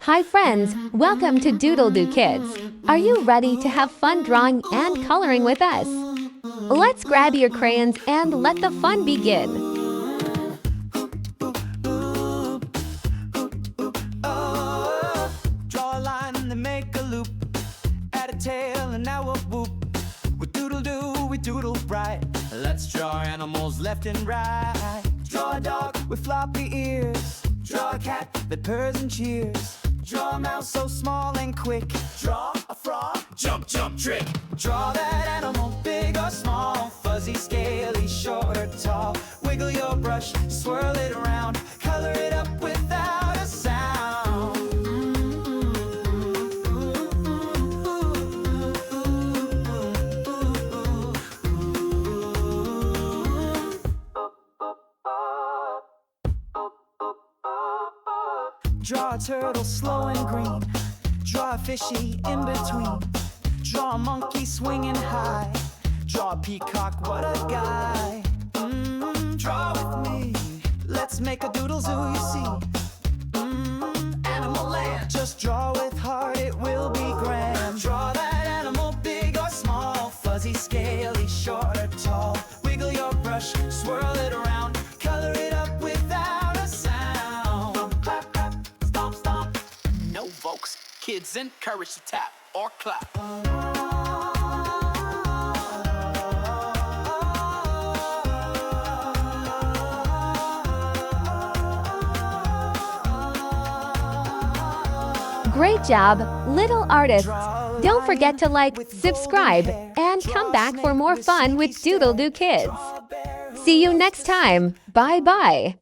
Hi friends, welcome to DoodleDoo Kids. Are you ready to have fun drawing and coloring with us? Let's grab your crayons and let the fun begin. Draw a line and then make a loop. Add a tail and now a whoop. We doodle-doo, we doodle bright. Let's draw animals left and right. Draw a dog with floppy ears. Draw a cat that purrs and cheers. Draw a mouse so small and quick. Draw a frog, jump, jump, trick. Draw that animal, big or small. Fuzzy, scaly, short or tall. Wiggle your brush, swirl it around. Color it up without a sound. Draw a turtle slow and green. Draw a fishy in between. Draw a monkey swinging high. Draw a peacock, what a guy. Draw with me. Let's make a doodle zoo, you see. Animal land. Just draw with heart, it will be grand. Draw that animal, big or small. Fuzzy, scaly, short or tall. Wiggle your brush, swirl it around. Color it up without a sound. Clap, clap, stomp, stomp. No folks, kids encouraged to tap or clap. Great job, little artists. Don't forget to like, subscribe, and come back for more fun with DoodleDoo Kids. See you next time. Bye-bye.